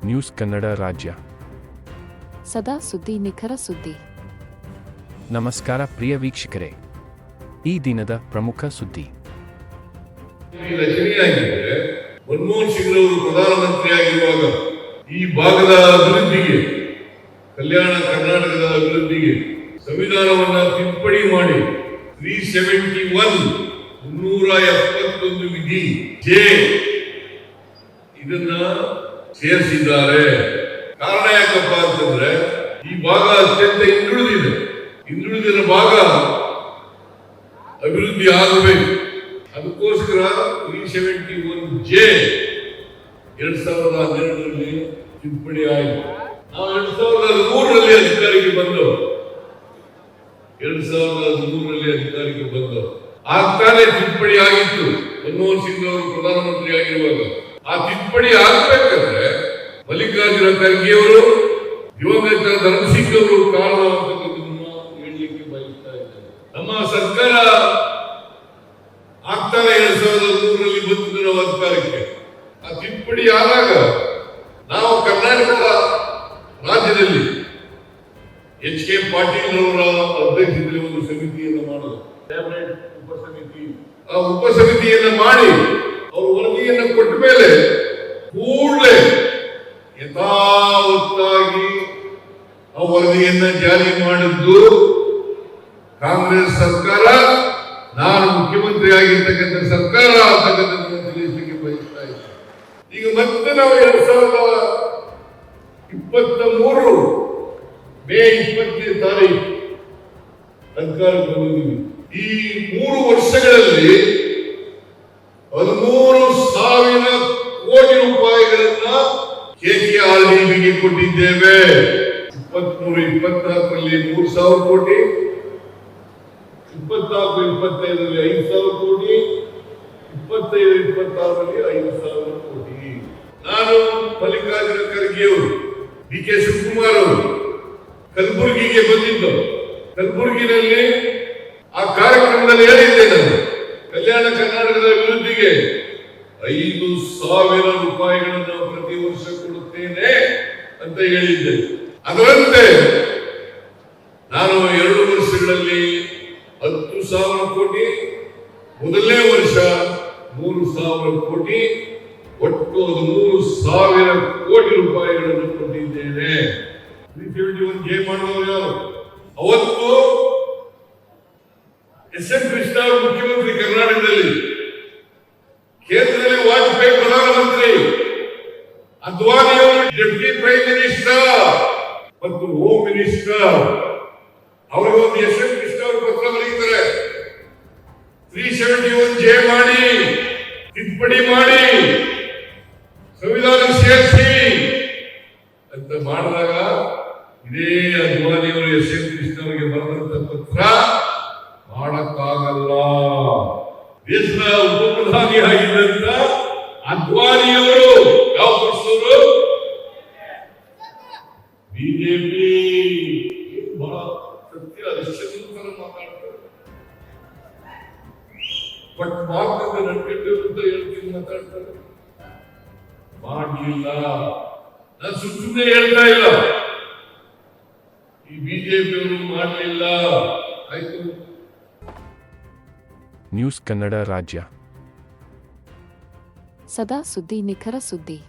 News Kannada ರಾಜ್ಯ. ಸದಾ ಸುದ್ದಿ, ನಿಖರ ಸುದ್ದಿ. ನಮಸ್ಕಾರ ಪ್ರಿಯ ವೀಕ್ಷಕರೇ, ಈ ದಿನದ ಪ್ರಮುಖ ಸುದ್ದಿ. ರಚನೆಯಾಗಿದೆ. ಮನಮೋಹನ್ ಸಿಂಗ್ ಅವರು ಪ್ರಧಾನಮಂತ್ರಿಯಾಗಿರುವಾಗ ಈ ಭಾಗದ ಅಭಿವೃದ್ಧಿಗೆ, ಕಲ್ಯಾಣ ಕರ್ನಾಟಕದ ಅಭಿವೃದ್ಧಿಗೆ ಸಂವಿಧಾನವನ್ನ ತಿದ್ದುಪಡಿ ಮಾಡಿ 371 ವಿಧಿ ಜೆ ಇದನ್ನ ಸೇರಿಸಿದ್ದಾರೆ. ಕಾರಣ ಯಾಕಪ್ಪ ಅಂತಂದ್ರೆ ಈ ಭಾಗ ಅತ್ಯಂತ ಹಿಂದುಳಿದಿರೋ ಭಾಗ ಅಭಿವೃದ್ಧಿ ಆಗಬೇಕು. ಅದಕ್ಕೋಸ್ಕರ 371 ಜೆ 2012ರಲ್ಲಿ ತಿದ್ದುಪಡಿ ಆಯಿತು. ನಾವು 2003ರಲ್ಲಿ ಅಧಿಕಾರಕ್ಕೆ ಬಂದವು. ಆಗ್ತಾನೆ ತಿದ್ದುಪಡಿ ಆಗಿತ್ತು. ಮನಮೋಹನ್ ಸಿಂಗ್ ಅವರು ಪ್ರಧಾನಮಂತ್ರಿ ಆಗಿರುವಾಗ ಆ ತಿದ್ದುಪಡಿ ಆಗ್ಬೇಕಾದ್ರೆ ಮಲ್ಲಿಕಾರ್ಜುನ ಖರ್ಗೆ ಅವರು, ದಿವಂಗತ ಧರ್ಮಸಿಂಗ್ ಅವರು ಕಾರಣ ಅಂತಕ್ಕಂಥದ್ದನ್ನ ಹೇಳಲಿಕ್ಕೆ ಬಯಸ್ತಾ ಇದ್ದಾರೆ. ನಮ್ಮ ಸರ್ಕಾರ ಆಗ್ತಾನೆ 2003ರಲ್ಲಿ ಬಂದಿದ್ದು ನಾವು ಅಧಿಕಾರಕ್ಕೆ. ಆ ತಿದ್ದುಪಡಿ ಆದಾಗ ನಾವು ಕರ್ನಾಟಕ ರಾಜ್ಯದಲ್ಲಿ ಎಚ್ ಕೆ ಪಾಟೀಲ್ ಅವರ ಅಧ್ಯಕ್ಷತೆಯಲ್ಲಿ ಒಂದು ಸಮಿತಿಯನ್ನು ಮಾಡೋದು, ಆ ಉಪಸಮಿತಿಯನ್ನು ಮಾಡಿ ಅವರು ವರದಿಯನ್ನು ಕೊಟ್ಟ ಮೇಲೆ ಕೂಡಲೇ ಯಥಾವತ್ತಾಗಿ ಆ ವರದಿಯನ್ನ ಜಾರಿ ಮಾಡಿದ್ದು ಕಾಂಗ್ರೆಸ್ ಸರ್ಕಾರ, ನಾನು ಮುಖ್ಯಮಂತ್ರಿ ಆಗಿರ್ತಕ್ಕಂಥ ಸರ್ಕಾರ ಅಂತಕ್ಕಂಥದ್ದನ್ನು ತಿಳಿಸಲಿಕ್ಕೆ ಬಯಸ್ತಾ ಇದ್ದೆ. ಈಗ ಮತ್ತೆ ನಾವು 2023 ಮೇ 20ನೇ ತಾರೀಕು ಅಧಿಕಾರಕ್ಕೆ ಬಂದಿದ್ದೀವಿ. ಈ 3 ವರ್ಷಗಳಲ್ಲಿ 13,000 ಕೋಟಿ ರೂಪಾಯಿಗಳನ್ನ KKRDBಗೆ ಕೊಟ್ಟಿದ್ದೇವೆ. 23-24ರಲ್ಲಿ 3,000 ಕೋಟಿ, 24-25ರಲ್ಲಿ 5,000 ಕೋಟಿ, 25-26ರಲ್ಲಿ 5,000 ಕೋಟಿ. ನಾನು ಮಲ್ಲಿಕಾರ್ಜುನ ಖರ್ಗೆ ಅವರು, ಡಿ ಕೆ ಶಿವಕುಮಾರ್ ಅವರು ಕಲಬುರಗಿಗೆ ಬಂದಿದ್ದು. ಕಲಬುರಗಿನಲ್ಲಿ ಆ ಕಾರ್ಯಕ್ರಮದಲ್ಲಿ ಹೇಳಿದ್ದೆ, ನಾನು ಕಲ್ಯಾಣ ಕರ್ನಾಟಕದ ಅಭಿವೃದ್ಧಿಗೆ 5,000 ರೂಪಾಯಿಗಳನ್ನು ಪ್ರತಿ ವರ್ಷ ಕೊಡುತ್ತೇನೆ ಅಂತ ಹೇಳಿದ್ದೆ. ಅದರಂತೆ ನಾನು 2 ವರ್ಷಗಳಲ್ಲಿ 10,000 ಕೋಟಿ, ಮೊದಲನೇ ವರ್ಷ 3,000 ಕೋಟಿ, ಒಟ್ಟು 13,000 ಕೋಟಿ ರೂಪಾಯಿಗಳನ್ನು ಕೊಟ್ಟಿದ್ದೇನೆ. 371 ಜೆ ಮಾಡಿದವರು ಯಾರು? ಅವತ್ತು ಎಸ್ ಎಂ ಕೃಷ್ಣ ಅವರು ಮುಖ್ಯಮಂತ್ರಿ ಕರ್ನಾಟಕದಲ್ಲಿ, ಕೇಂದ್ರದಲ್ಲಿ ವಾಜಪೇಯಿ ಪ್ರಧಾನಮಂತ್ರಿ, ಅದ್ವಾನಿ ಅವರು ಡೆಪ್ಯೂಟಿ ಪ್ರೈಮ್ ಮಿನಿಸ್ಟರ್ ಮತ್ತು ಹೋಮ್ ಮಿನಿಸ್ಟರ್. ಅವರಿಗೆ ಒಂದು ಎಸ್ ಎಂ ಕೃಷ್ಣ ಅವರು ಪತ್ರ ಬರೀತಾರೆ, 371 ಜೆ ಮಾಡಿ, ತಿದ್ದುಪಡಿ ಮಾಡಿ, ಸಂವಿಧಾನ ಸೇರಿಸಿ ಅಂತ ಮಾಡಿದಾಗ ಇದೇ ಅದ್ವಾನಿ ಅವರು ಎಸ್ ಎಂ ಕೃಷ್ಣ ಅವರಿಗೆ ಬರೆದಂತ ಪತ್ರ ಮಾಡಕ್ಕಾಗಲ್ಲ. ದೇಶದ ಉಪಪ್ರಧಾನಿ ಆಗಿದ್ದಂತ ಅದ್ವಾನಿಯವರು ಯಾವ ಪಕ್ಷದವರು? ಬಿಜೆಪಿ. ಬಹಳ ಸತ್ಯ ಅರಿಶಂತರ ಮಾತಾಡ್ತಾರೆ, ಬಟ್ ಮಾತನ್ನ ನಡ್ಕೊಂಡು ಅಂತ ಹೇಳ್ತೀನಿ ಮಾತಾಡ್ತಾರೆ. ಮಾಡಲಿಲ್ಲ. ನಾನು ಸುಮ್ಮನೆ ಹೇಳ್ತಾ ಇಲ್ಲ, ಈ ಬಿಜೆಪಿಯವರು ಮಾಡಲಿಲ್ಲ. ಆಯ್ತು. ನ್ಯೂಸ್ ಕನ್ನಡ ರಾಜ್ಯ. ಸದಾ ಸುದ್ದಿ, ನಿಖರ ಸುದ್ದಿ.